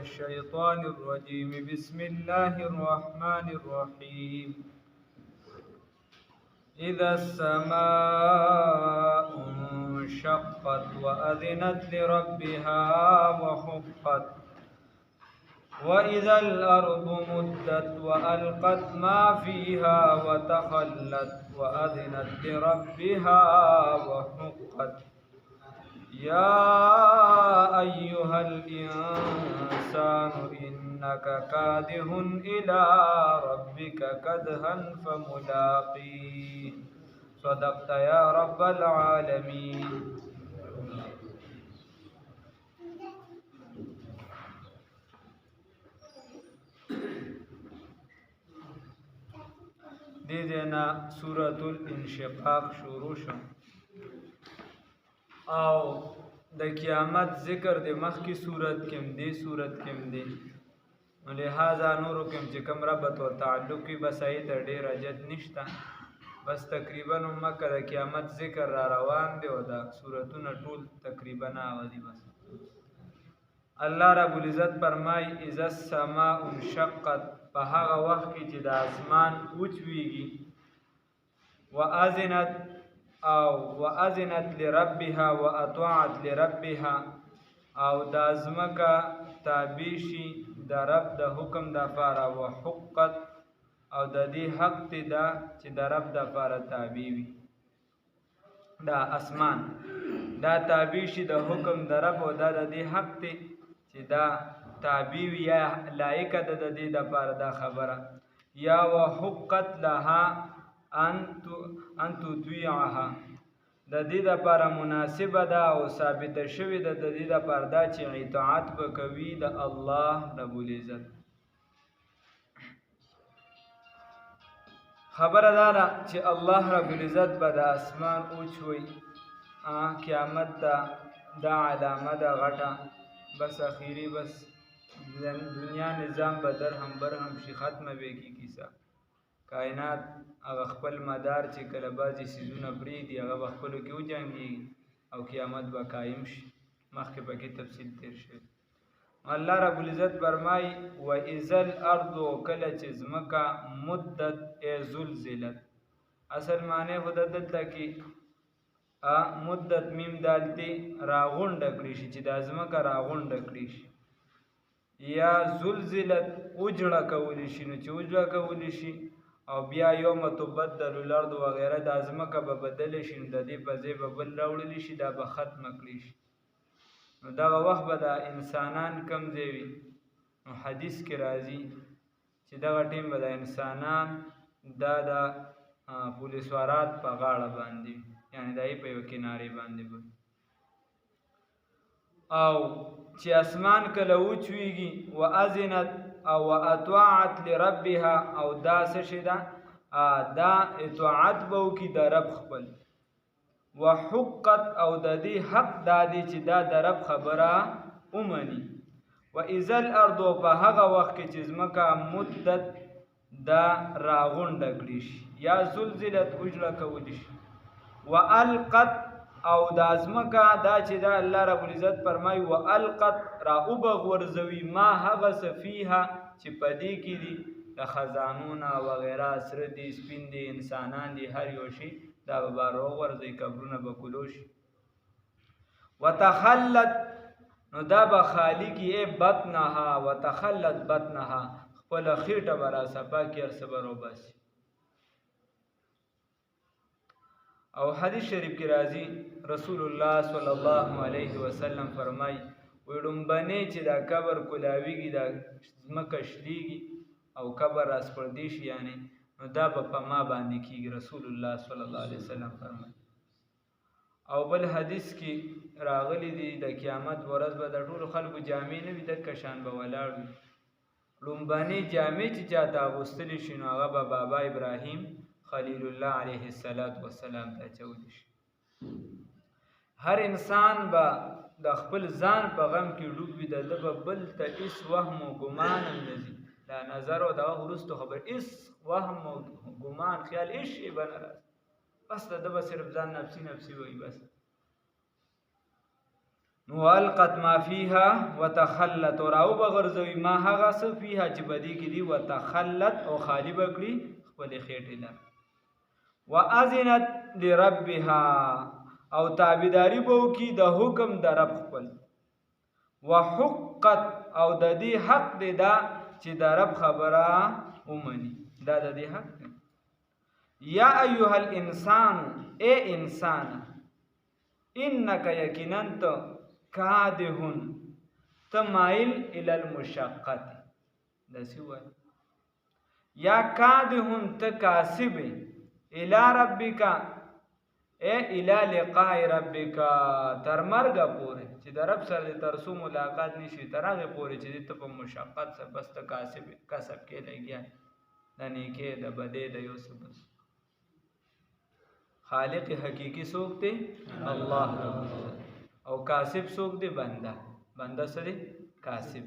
الشيطان الرجيم. بسم الله الرحمن الرحيم. إذا السماء انشقت وأذنت لربها وحقت وإذا الأرض مدت وألقت ما فيها وتخلت وأذنت لربها وحقت. يا أيها الإنسان إنك كادح إلى ربك كدحا فملاقيه. صدقت يا رب العالمين. دینا سورة الانشقاق شروع شو او د قیامت ذکر د مخ کی صورت کم دی صورت کم دی لہذا نورو کم چې کم ربط و تعلق کی بس ایت ډیر اجد نشتا بس تقریبا مکه د قیامت ذکر را روان دی او دا سورتونه ټول تقریبا اوادي بس. الله رب العزت فرمای اذا السماء انشقت، په هغه وخت کې چې د اسمان اوچويږي، وأذنت لربها وأطاعت لربها، او د ازمکه تابع شي د رب د حکم د فاره، وحقت او د دې حق ته دا چې د رب د فاره تابع وي. دا اسمان دا تابع شي د حکم د رب او دا د دې حق ته چې دا تابع وي یا لایق د دې د فاره دا خبره. یا وحقت لها ان تطيعها، د دې لپاره مناسبه ده او ثابته شوې ده د دې لپاره دا چې اطاعت وکوي د الله رب العزت. خبره دا ده چې الله رب العزت به د اسمان اوچوي، قیامت ته دا علامه ده غټه، بس اخیری بس دنیا نظام به درهم برهم شي، ختمه به کی کیسه کائنات هغه خپل مدار چې کله بعضې څیزونه پرېږدي هغه به خپلو کې وجنګېږي او قیامت به قایم شي. مخکې پکې تفصیل تیر شوی. الله رب العزت فرمایي وإذا الارض، کله چې ځمکه مدت ای زلزلت، اصل معنی خو دلته کې مدت میم دالتې راغونډه کړي شي چې دا ځمکه راغونډه کړي شي، یا زلزلت اوجړه کولی شي. نو چې اوجړه کولی شي او بیا یوم تبدل الارض وغیره د ځمکه به بدل شي، نو د دې په ځای به بل راوړلی شي، دا به ختمه کړي شي. نو دغه وخت به د انسانان کم ځای وي. نو حدیث کې راځي چې دغه ټیم به د انسانان دا د پولیسوارات په غاړه باندې، یعنی د په یو کنارې باندې به، او چې اسمان کله وچويږي وأذنت او اطاعت لربها، او دا څه شي ده دا اطاعت به وکړي د رب خپل، وحقت او د دې حق دا دی چې دا د رب خبره ومني. وإذا الارض، په هغه وخت کې چې ځمکه مدت دا راغونډه کړي شي یا زلزلت اوجړه کولی شي، والقت او د ځمکه دا چې دا الله رب العزت فرمایي والقت را اوبغ ورزوي ما هغه څه فیها چې په دې کې دي د خزانونه وغیره، سره دي سپین دي انسانان دي هر یو شي دا به بار وغورځوي، قبرونه به کلو شي. وتخلت، نو دا به خالی کې بطنها، وتخلت بطنها، خپله خېټه به را صفا کړي، هر څه به راوباسي. او حدیث شریف کې راځي رسول الله صلی الله علیه وسلم فرمای وی ډومبنې چې دا قبر کولاویږي، دا ځمکه شلیږي او قبر راسپړدی شي، یعنی نو دا به په ما باندې کېږي. رسول الله صلی الله علیه وسلم فرمای. او بل حدیث کې راغلی دی د قیامت ورځ به د ټولو خلکو جامې نه وي، دکه شان به ولاړ وي. ډومبنې جامې چې چاته اغوستلی شي نو هغه به بابا ابراهیم خلیل الله علیه السلام ته اچولی شي. هر انسان به د خپل ځان په غم کې ډوب وي، د ده به بل ته هېڅ وهم و ګمان هم نه ځي. دا نظر او دغه وروستو خبر هېڅ وهم او ګمان خیال هېڅ شی به نه راځي، بس د ده به صرف ځان نفسي نفسي وایي. بس نو القت ما فيها وتخلت او راو بغرزوي ما هغه څه فيها چې بدی کې دی وتخلت او خالی بکړي خپل خېټې لار واذنت لربها او تابعداري بو کی د حکم د رب خپل وحقت او د دې حق دی دا چې د رب خبره ومني دا د دې حق دی یا ایها الانسان اے انسان انک یقینا کادهن تمایل الی المشقت دسی وای یا کادهن تکاسب الی ربک اے الی لقاء ربک تر مرګ پورې چې د رب سره ترسو ملاقات نشي تر هغه پورې چې ته په مشقت سره بس تکاسب کسب کې لګیا د نیکه د بده د یوسف خالق حقیقی څوک دی الله رب العزت او کاسب څوک دی بنده سره کاسب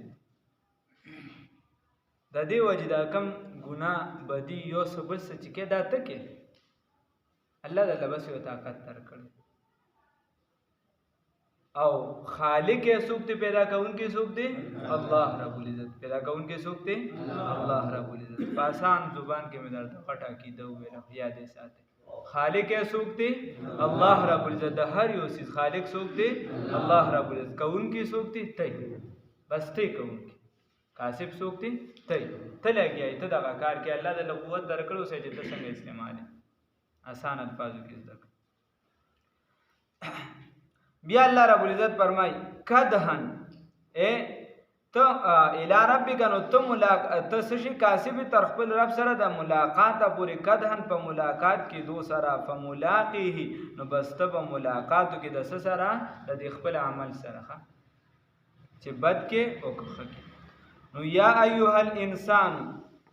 د دې وجه دا کم ګناه بدی یوسف بس چې کې دا تکي الله د لبس یو طاقت درکړي او خالق څوک دی پیدا کونکي څوک دی الله رب العزت پیدا کونکي څوک دی الله رب العزت په آسان زبان کې مې درته پټه کیده ویل یاد ساتي خالق څوک دی الله رب العزت د هر یو چیز خالق څوک دی الله رب العزت کونکي څوک دی ته بس ته کونکي کاسب څوک دی ته لګیای ته دغه کار کې الله د قوت درکړو سې چې ته څنګه استعمال آسان الفاظو کې ذکر بیا الله رب العزت فرمای کدهن اے تو الی ربک نو ته ملاقات سشي کاسب تر خپل رب سره د ملاقات پورې کدهن په ملاقات کې دو سره فملاقیه نو بس ته په ملاقاتو کې د سره د خپل عمل سره چې بد کې او ښه کې نو یا ایها الانسان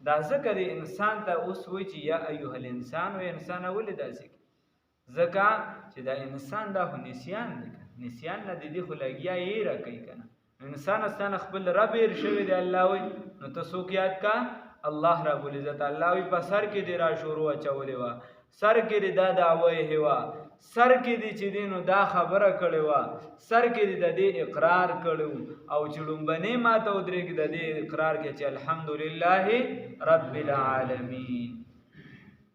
دا ذکر انسان ته اوس وی چې یا ایها الانسان او انسان ولې داسې ځکه چې دا انسان دا نسیان دی نسیان نه دی خو لګیا یې را کوي کنه انسان استان خپل رب ير شوی دی الله وی نو ته څوک یاد کا الله رب العزت الله وی په سر کې دی را شروع اچولې وا سر کې دی دا دعوی هوا سر کې دی چې دینو دا خبره کړې وا سر کې دی د دې اقرار کړو او چړمبنه ما ته ودرې کې د دې اقرار کې چې الحمدلله رب العالمین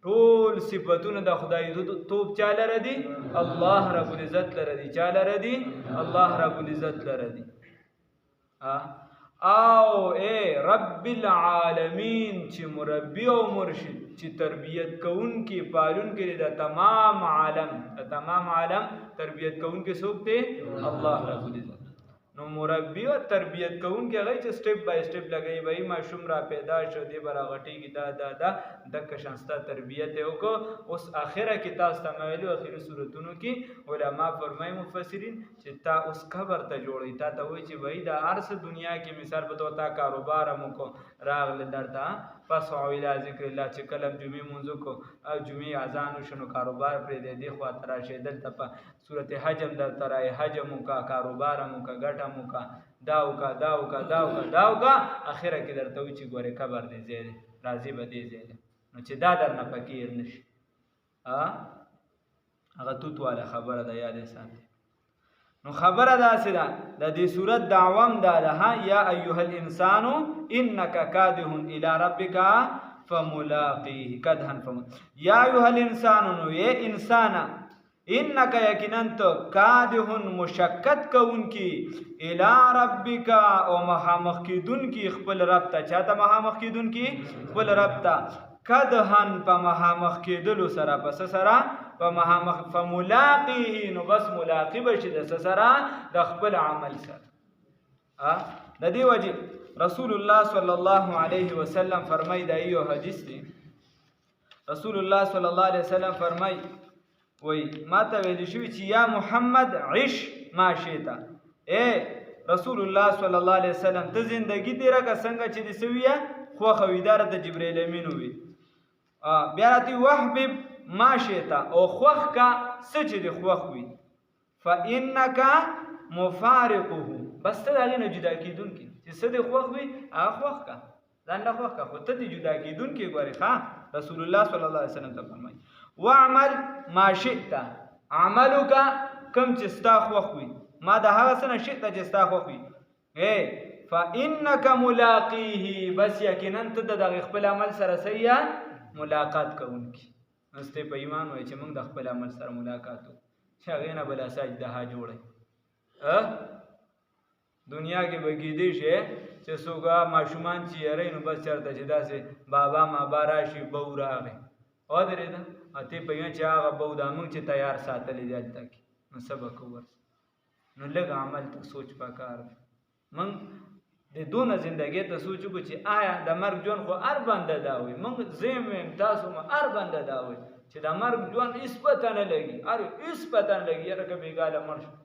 ټول صفاتونه د خدای توپ چاله ردی الله رب العزت لردی چاله ردی الله رب العزت لردی او اے رب العالمین چې مربی او مرشد چې تربیت کون کې پالون کې د تمام عالم تربیت کون کې څوک دی الله رب العزت نو مربی او تربیت کون کې هغه چې سټپ بای سټپ لګي وای ماشوم را پیدا شو دی برا غټي کې دا د کشانستا تربیت وکړو اوس اخره کې تاسو ته ویلو اخیری صورتونو کې علما فرمای مفسرین چې تا اوس خبر ته جوړی تا ته وای چې وای دا ارس دنیا کې مثال به تا کاروبار مو کو راغله درته پس او الى ذکر الله چې کلم جمعې منځو کو او جمعې اذان شنو کاروبار پر دې خو تر شهدل ته په سورته حجم در ترای حجم کا کاروبار مو کا ګټه مو کا داو کا اخره کې درته وی چې ګوره خبر دې زیاده راضي به دې زیاده نو چې دا در نه فکر نشي هغه توت والا خبره ده یاد ساتي نو خبره دا سره د دې صورت دعوام دا ده یا ایها الانسان انک کادح الی ربک فملاقیه کدهن یا ایها الانسان نو اے انسان انک یقینا تو کادح مشقت کون کی الی ربک او مخامخ کیدون کی خپل رب ته چاته مخامخ کیدون کی خپل رب ته کدهن په مخامخ کیدلو سره پس سره په مخامخ فملاقیه نو بس ملاقب شي د سره د خپل عمل سره د دې وجه رسول الله صلی الله علیه وسلم فرمای دا یو حدیث دی رسول الله صلی الله علیه وسلم فرمای وای ما ته ویل شو چې یا محمد عش ما شئتا اے رسول الله صلی الله علیه وسلم ته زندگی دی راګه څنګه چې د سویه خو خویدار د جبرئیل امین وی بیا راتی وحبب ما شئتا او خوخ کا سچ دی خوخ وی فانک مفارقه بس ته دغه نه جدا کیدون کی چې څه دی خوخ وی هغه خوخ کا ځان له خوخ کا خو ته دی جدا کیدون کی ګوري ښا رسول الله صلی الله علیه وسلم ته فرمایي واعمل ما شئت عملک کم چې ستا خوخ وی ما د هغه څه نه شئت چې ستا خوښ وي فإنک ملاقیه بس یقینا ته د دغه خپل عمل سره صحیح ملاقات کوونکی نسته په ایمان وای چې موږ د خپل عمل سره ملاقات وکړو چې هغې نه بله سجده جوړی دنیا کې به کیدی شي چې څوک ماشومان چې یری نو بس چېرته چې داسې بابا مابا راشي بو راغی ودرېده ته په یو چې هغه بو دا موږ چې تیار ساتلی دی هلته کې نو څه به کوو نو لږ عمل ته سوچ پکار دی موږ د دونه زندګۍ ته سوچ وکړو چې آیا د مرګ ژوند خو هر بنده دا وایي موږ زه یم تاسو م هر بنده دا وایي چې د مرګ ژوند هېڅ پته نه لګي هېڅ پته نه لګي یاره که بېګاله مړ شم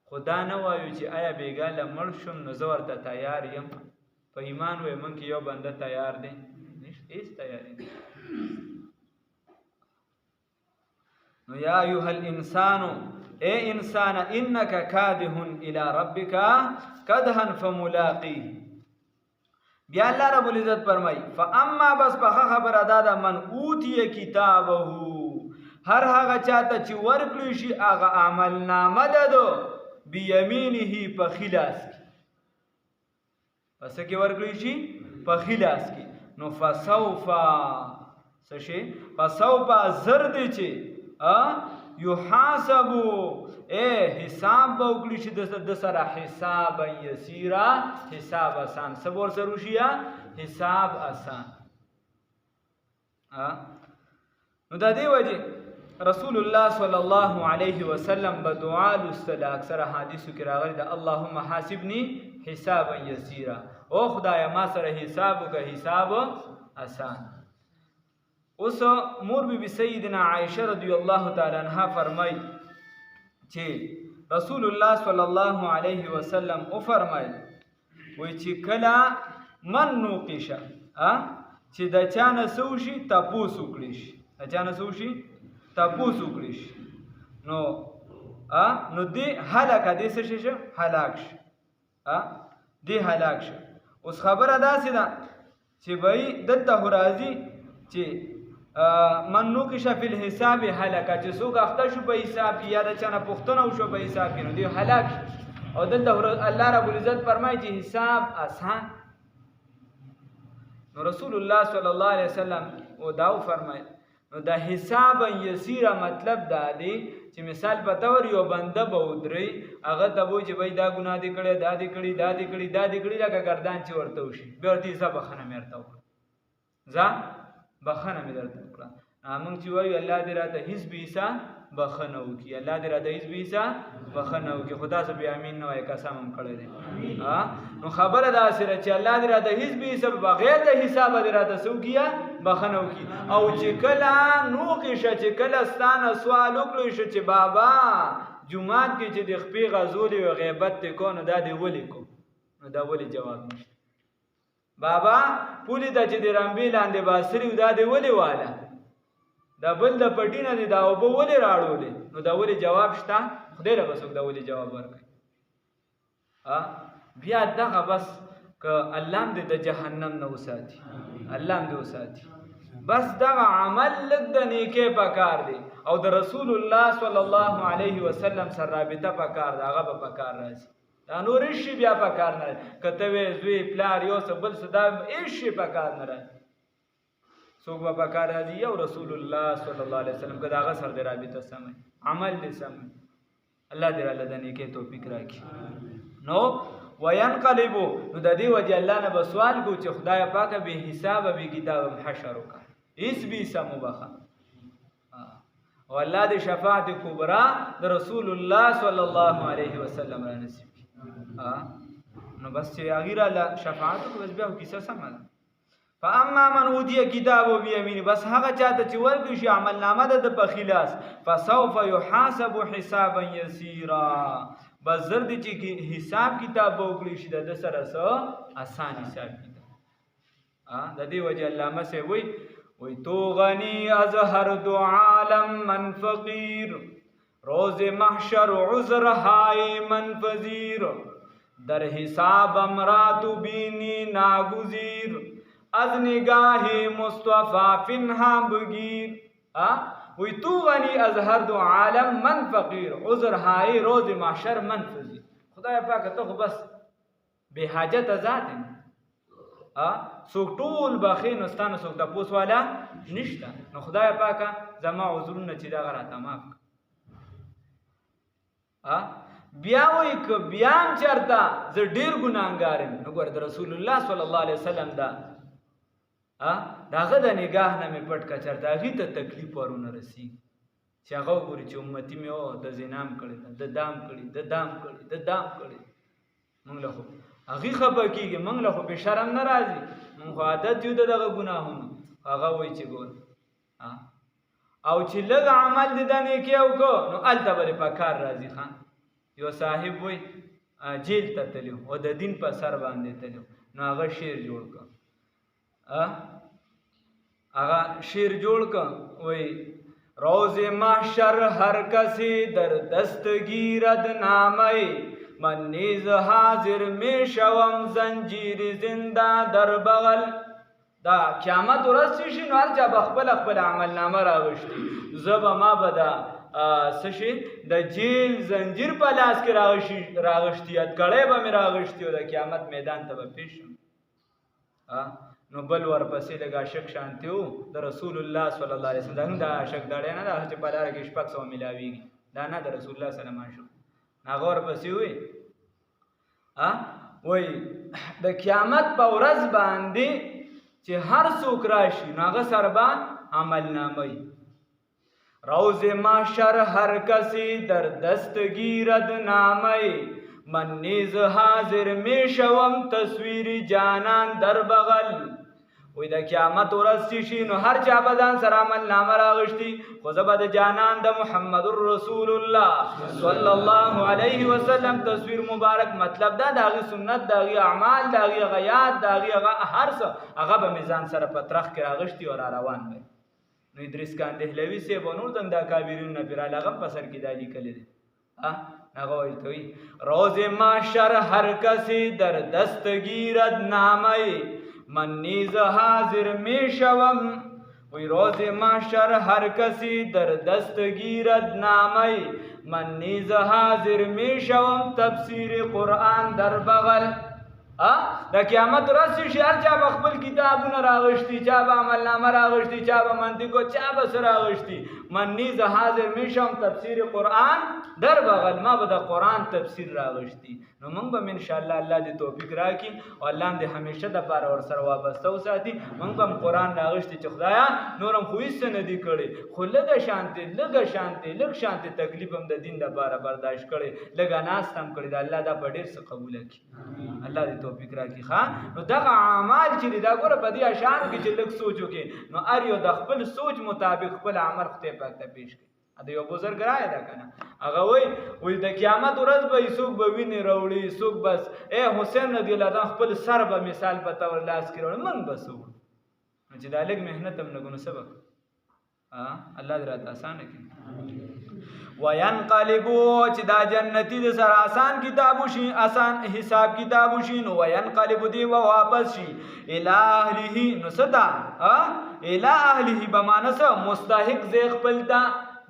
خو دا نه وایو چې آیا بېګاله مړ شم نو زه ورته تیار یم په ایمان وایي موږ کې یو بنده تیار دی هېڅ تیاري نه نو یا ایها الانسان اے انسان انک کادح الی ربک کدحا فملاقیه بیا الله رب العزت فرمایي فاما بس بخه خبر ادا ده من اوتی کتابه هر هغه چاته چې ورکړي شي هغه عمل نامه ده بیمینه په خلاص کې پس کې ورکړي شي په خلاص کې نو فسوف سشي فسوف زرد چې یحاسبو حساب به وکړي چې د سره حساب یسیرا حساب آسان څه به ورسره وشي حساب آسان نو د دې وجې رسول الله صلی الله علیه وسلم به دعا لوستله اکثره حدیثو کې راغلي ده اللهم حاسبني حسابا یسیرا او خدایه ما سره حساب وکړه حساب آسان اوس مور بی بی سیدنا عائشه رضی الله تعالی عنها فرمای چې رسول الله صلی الله علیه وسلم او فرمای وای چې کله من نوقشه چې د چانه سوشي تاسو کړی شي د چانه سوشي تاسو کړی شي نو دې هلاکه دې څه شي هلاک شي دې هلاک شي اوس خبره داسې ده چې وای دته راځي چې من نوقش فی الحساب هلاکه چې څوک اخته شو په حساب یا د چانه پوښتنه وشو په حساب کې نو دی هلاک او دلته الله رب العزت فرمایي چې حساب آسان نو رسول الله صلی الله علیه وسلم او داو فرمایي نو د حساب یسیره مطلب دا دی چې مثال په تور یو بنده به ودري هغه ته وایي چې وای دا ګناه دې کړی دا دې کړی دا دې کړی دا دې کړی لکه ګردان چې ورته وشي بیا ورته ځه بخښنه مې ورته وکړه ځه بخښنه مې درته وکړه موږ چې وایو الله دې راته هېڅ به حصه بخښنه وکړي الله دې راته هېڅ به حصه بخښنه وکړي خو داسې بې امین نه وایي قسم هم کړی دی نو خبره داسې ده چې الله دې راته هېڅ به حصه بغیر د حسابه دې راته څه وکړي بخښنه وکړي او چې کله نوقشه چې کله ستا نه سوال وکړی شو چې بابا جومات کې چې د خپې غزولې و غیبت دې کو نو دا دې ولې کو نو دا ولې جواب نشته بابا پولی ته چې د رمبې لاندې باسري دا دې ولې واله دا بل د پټي نه دی دا اوبه ولې راړولې نو دا ولې جواب شته خدای له به څوک دا ولې جواب ورکوي بیا دغه بس که الله هم دې د جهنم نه وساتي الله هم دې وساتي بس دغه عمل لږ د نیکۍ پکار دی او د رسول الله صلی الله علیه وسلم سره رابطه پکار ده هغه به پکار راځي دا نور شي بیا پکار نه کته وې زوی پلار یو څه بل څه دا هیڅ شي پکار نه راځي څوک به پکار راځي او رسول الله صلی الله علیه وسلم که د هغه سره د رابطه سمه عمل دې سمه الله دې راله د نیکۍ توفیق راکړي نو وینقلبو نو د دې وجې الله نه به سوال کو چې خدای پاکه بې حسابه بې کتابه حشر وکړه هېڅ به حصه مو بخه او الله دې شفاعت کبرا د رسول الله صلی الله علیه وسلم را نصیب نو بس چې هغې راله شفاعت وکړو بس بیا خو کیسه سمه ده فاما من اوتی کتابه بیمینه بس هغه چاته چې ورکړي شي عملنامه ده د په خلاص فسوف یحاسب حسابا یسیرا بس زر دی چې حساب کتاب به وکړي شي د سره څه آسان حساب کتاب د دې وجې علامه صاحب وایي تو غنی از هر دو عالم من فقیر روز محشر عذر های من فزیر در حساب امراتو بینی ناگزیر از نگاه مصطفی فنها بگیر وی تو غنی از هر دو عالم من فقیر عذر های روز محشر من فزیر خدای پاک ته خو بس بے حاجت ذات څوک ټول بخې نو ستانه څوک تپوس والا نشته نو خدای پاکه زما عذرونه چې دغه راته معاف بیا وایي که بیا هم چېرته زه ډېر ګناهګار یم نو ګوره د رسول الله صلی الله علیه وسلم د هغه د نګاه نه مې پټ که چېرته هغې ته تکلیف ورونه رسېږي چې هغه وګوري چې امتي مې د زنا هم کړې ده د دام کړي د دام کړي د دام کړي موږ له خو هغې خفه کېږي موږ له خو بې شرم نه راځي موږ خو عادت یو د دغه ګناهونو هغه وایي چې ګوره او چې لږ عمل د د نیکۍ وکړو نو هلته به په کار راځي خان یو صاحب وایي جیل ته تللی او د دین په سر باندې تللی نو هغه شعر جوړ کړ هغه شعر جوړ کړ وایي روز محشر هر کسی در دست گیرد نامه من نیز حاضر می شوم زنجیر زنده در بغل دا قیامت ورځ شي نو هر چا به خپل عمل نامه راغشتي زه به ما به دا څه شي د جیل زنجیر په لاس کې راغشتي اتکړی به مې راغشتي او د قیامت میدان ته به پیش شم نو بل ورپسې لږ عاشق شانتي و د رسول الله صلی الله علیه وسلم دا عاشق دړی نه ده چې په لاره کې 600 میلاویږي دا نه د رسول الله صلی الله علیه وسلم هغه ورپسې وایي د قیامت په ورځ باندې چې هر څوک راشي نو هغه سره به عملنامه وي روز محشر هر کسی در دست گیرد نامه من نیز حاضر می شوم تصویر جانان در بغل وی د قیامت ورځ شي نو هر چا به ځان سره عملنامه راغشتي خو زه به د جانان د محمد رسول الله صلی الله علیه وسلم تصویر مبارک مطلب دا د هغې سنت د هغې اعمال د هغې هغه یاد د هغې هغه هر څه هغه به مې ځان سره په ترخ کې راغشتي او را روان وی نو ادریس کان دهلوي صاحب او نور دا کابرین نه پیراله هغه په سر کې دا لیکلی دی هغه وایي ته وایي روز محشر هر کسی در دست گیرد نامه من نیز حاضر می شوم وی روز محشر هر کسی در دست گیرد نامه من نیز حاضر می شوم تفسیر قرآن در بغل د قیامت ورځ شي هر چا به خپل کتابونه راغشتي چا به عملنامه راغشتي چا به منطق چا به څه راغشتي من نیز حاضر می شوم تفسیر قرآن در بغل ما به د قرآن تفسیر راغشتي نو موږ به انشاءالله الله دې توفیق راکړي او الله دې همیشه دپاره ورسره وابسته وساتي موږ به هم قرآن راغشتي چې خدایه نور هم خو هېڅ څه نه دي کړی خو لږ شانتې تکلیف هم د دین دپاره برداشت کړی لږه ناست هم کړی د الله دا به ډېر څه قبوله کړي الله دې توفیق راکړي ښه نو دغه اعمال چې دي دا ګوره په دې اشعارو کې چې لږ سوچ وکړي نو هر یو د خپل سوچ مطابق خپل عمل خدای پاک ته پیش کړي د یو بزرګ رایه ده که نه هغه وایي د قیامت ورځ به څوک به وینې راوړي څوک بس حسین رضی الله عنه خپل سر به مثال په طور لاس کې راوړي موږ به څه وکړو نو چې دا لږ محنت هم نه کوو نو څه به کوو الله دې راته اسانه کړي وینقلبو چې دا جنتی د سره آسان کتاب وشي آسان حساب کتاب وشي نو وینقلبو دی و واپس شي الی اهله نو صدا الی اهله بمانه څه مستحق ځای خپل ته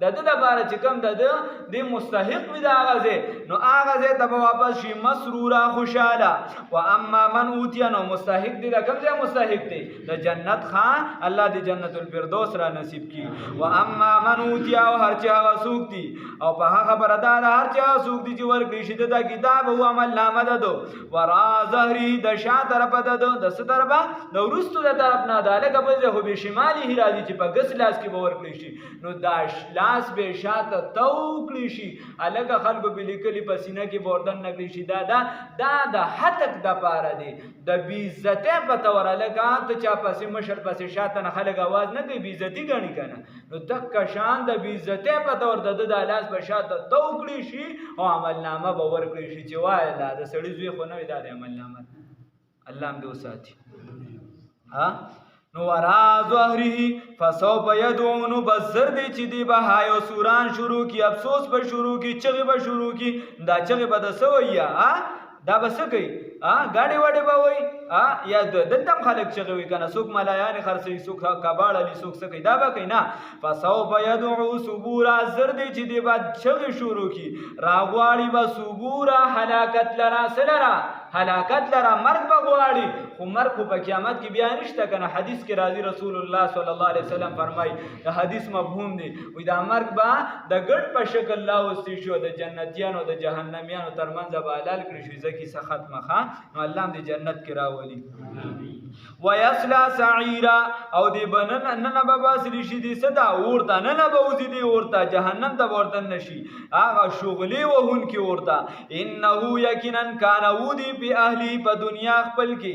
د ده دپاره چې کوم د ده د مستحق وي د هغه ځای نو هغه ځای ته به واپس شي مسروره خوشحاله و اما من اوتیه نو مستحق دی د کوم ځای مستحق دی د جنت خان الله د جنت الفردوس را نصیب کړي و اما من اوتیه او هر چې هغه څوک دي او په هغه خبره دا ده هر چې هغه څوک دي چې ورکړي شي د دا کتاب او عملنامه ده ده ورا ظهري د شا طرفه ده ده د څه طرفه د وروستو د طرف نه ده لکه بل ځای خو بې شمالي راځي چې په ګس لاس کې به ورکړي شي نو دا لاس به شاته توکلی شي الګه خلکو به لیکلي په سینه کې بوردن نکلی شي دا د هتک د پاره دی د بیزته په تور الګه ته چا پسې مشر پسې شاته نه خلک आवाज نه کوي بیزتی غني کنه نو تک شان د بیزته په تور د لاس به شاته توکلی شي او عملنامه به ورکړي شي چې وای دا د سړي زوی خو نه وي دا د عملنامه الله هم دې وساتي نو ورا ظهره فسوف يدعون بزر دی چې دی به هاي سوران شروع کی افسوس به شروع کی چغې به شروع کی دا چغې به د سویا دا به څه کوي ګاډي واډي به وي یا دلته هم خلک چغې وي که نه څوک ملایانې خرڅوي څوک کباړلي څوک څه کوي دا به کوي نه فسوف یدعو ثبورا زر دی چې دی به چغې شروع کړي راغواړي به ثبورا هلاکت لره څه لره هلاکت لره مرګ به غواړي خو مرګ خو په قیامت کې بیا نشته که نه حدیث کې راځي رسول الله صلی الله علیه وسلم فرمایي د حدیث مفهوم دی وایي دا مرګ به د ګډ په شکل لاوستی شو د جنتیانو د جهنمیانو ترمنځ به حلال کړي شو ځکه کیسه ختمه ښه نو الله هم د جنت کې راولي ویصلا سعیرا او دی ننه به باسلی شي دی څه ته اور ته ننه به وځي دی اور ته جهنم ته به ورته نشي هغه شغلې وهونکي اور ته انه یقینا کان ودي په اهلي په دنیا خپل کې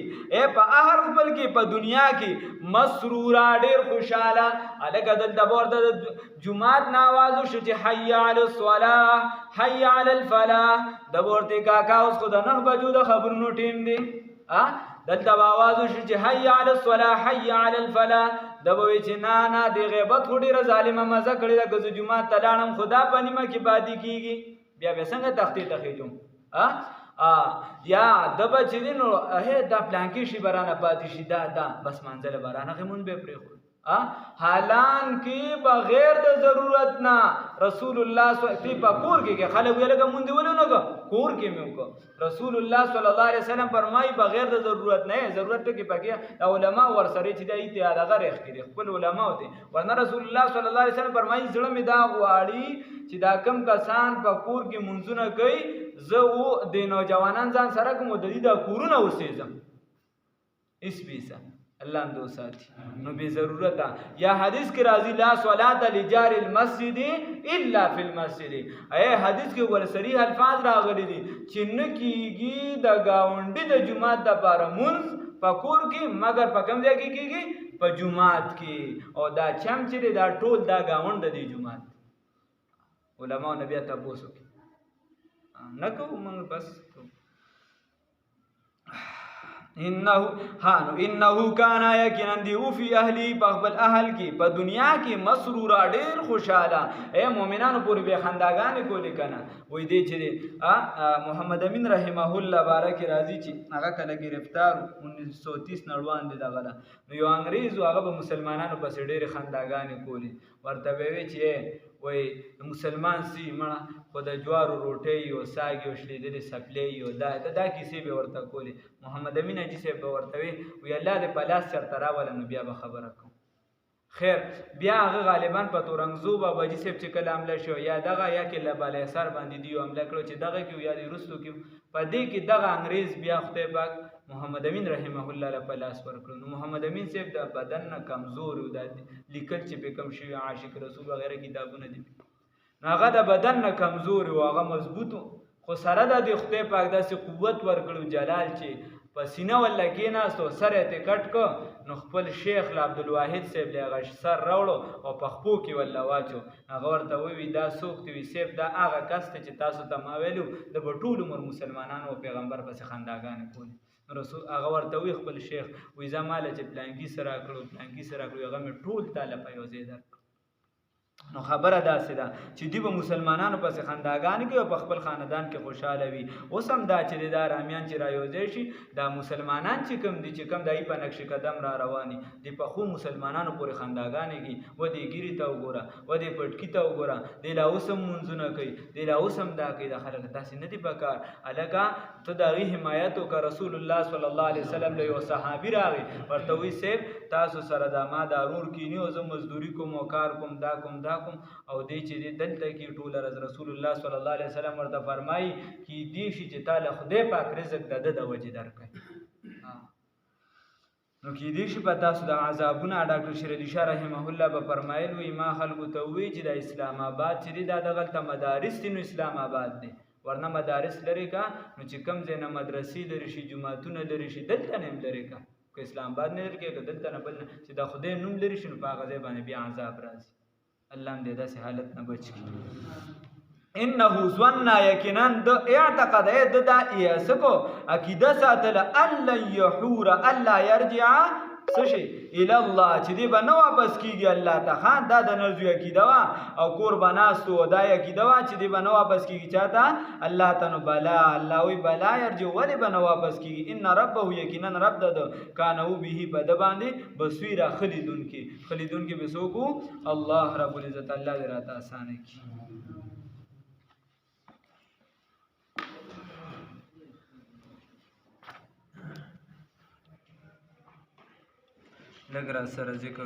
په اهل خپل کې په دنیا کې مسرورا ډېر خوشاله هلکه دلته به ورته جومات نه آواز وشو چې حی علی الصلاح حی علی الفلاح د به ورته کاکا اوس خو د 9 بجو د خبرونو ټیم دی دلته به آواز وشو چې حی علی الصلاح حی علی الفلاح د به وایي چې نه د غیبت خو ډېره ظالمه مزه کړې ده که زه جومات ته لاړم خو دا په نیمه کې پاتې کېږي بیا به څنګه تختې ته خېجم یا د به چې دی نو دا پلانکې شي به رانه پاتې شي دا بس منځله به رانه خیمون به پرېښود حالان کې بغیر د ضرورت نه رسول الله تی په کور کې خلک ویل که مونږ ولې نه کور کې مې وکړه رسول الله صلی الله علیه وسلم فرمایي بغیر د ضرورت نه ضرورت ټکي پکې علما ورسره چې دی ته هغه ریخ کړي خپل علما وته ورنه رسول الله صلی الله علیه وسلم فرمایي زړه مې دا غواړي چې دا کم کسان په کور کې منځونه کوي زه د نوجوانان ځان سره کوم د دې د کورونه اوسېږم اس پیسه الله هم دو ساتي نو بے ضرورت یا حدیث کې راځي لا صلاة لجار المسجد الا فی المسجد حدیث کې ول صریح الفاظ راغلي دي چې نه کیږي د گاونډي د جمعات د لپاره مونږ په کور کې مگر په کوم ځای کې کیږي په جمعات کې او دا چم چې دا ټول دا گاوند د جمعات علماء نبی ته پوسو نه کوو مونږ بس انه کان یقینا دی او فی اهلی بغبل اهل کی په دنیا کې مسرورا ډیر خوشاله مؤمنانو پورې به خنداګانې کولې کنه وای دی چې محمد امین رحمه الله بارک راضی چې هغه کله گرفتار 1930 نړوان دي دغه نو یو انګریز هغه به مسلمانانو پسې ډیر خنداګانې کولې ورته وی چې وای مسلمان سی مړه خو د جوارو روټۍ او ساګي او شلیدلې سپلې او دا کیسې به ورته کولې محمد امین اجي صاحب به ورته وی الله دې په لاس چرته راوله نو بیا به خبره کوم خیر بیا هغه غالبا په تورنګزو بابا جي صاحب چې کله حمله شو یا دغه یا کې لباله سر باندې دی حمله کړو چې دغه کې یا دی رستو کې په دې کې دغه انګريز بیا خدای پاک محمد امین رحمه الله له پلاس ورکړو نو محمد امین صاحب د بدن نه کمزور و د لیکل چې به کم شي عاشق رسول وغیرہ کتابونه دي هغه د بدن نه کمزور و هغه مضبوط خو سره د خدای پاک داسې قوت ورکړو جلال چې پسینه ولا کېناستو سره ته کټ کو نو خپل شیخ عبدالواحد صاحب له غش سر راوړو او په خپو کې ولا واچو هغه ورته وی دا سوق دی صاحب دا هغه کس ته چې تاسو ته ما ویلو د ټول عمر مسلمانانو او پیغمبر پس خنداګانې کول رسول هغه ورته وی خپل شیخ وی زماله چې پلانکی سره کړو هغه مې ټول تعالی په یو ځای در نو خبره داسې ده چې دی به مسلمانانو پسې خنداګانې کوي او په خپل خاندان کې خوشحاله وي اوس هم دا چې دا رامیان چې رايوځای شي دا مسلمانان چې کوم دي چې کوم دای په نقش قدم را رواني دی په خو مسلمانانو پورې خنداګانې کوي و دې ګيري ته وګوره و دې پټکی ته وګوره دی لا اوس هم منځونه کوي دی لا اوس هم دا کوي د خلک داسې نه دي پکار الګه ته دا غي حمایت او رسول الله صلی الله علیه وسلم له یو صحابي راغی ورته وی سیب تاسو سره دا ما ضرور کینی او زه مزدوری کوم او کار کوم دا کوم او دې چې دلته کې ټول رسول الله صلی الله علیه وسلم ورته فرمایي چې دې شي چې تعالی خدای پاک رزق د وجه درکړي نو کې دې شي په تاسو د عذابونه ډاکټر شیر علي شاه رحمه الله به فرمایل وي ما خلکو ته وی چې د اسلام آباد چې دا دغه مدارس دي نو اسلام آباد دي ورنه مدارس لري کا نو چې کم زینه مدرسې لري شي جماعتونه لري شي دلته نه لري کا که اسلام آباد نه لري کې دلته نه بل چې د خدای نوم لري شي په هغه ځای باندې بیا عذاب راځي الله دې داسې حالت نه بچ کړي انه ظن یقینا د اعتقاد د یسکو عقیده ساتل الله یحور الله يرجع څه شي الی الله چې دی به نه واپس کیږي الله ته. خان دا د نرجو عقیده وا او کور بناستو دا عقیده وا چې دی به نه واپس کیږي چاته الله ته. نو بلا الله وی بلا یرجو ولی به نه واپس کیږي. ان ربه یقینا رب د کانو به په د باندې بصیر خلیدون کې به سوکو الله رب العزت. الله دې راته اسانه کی. لږ را سره ذکر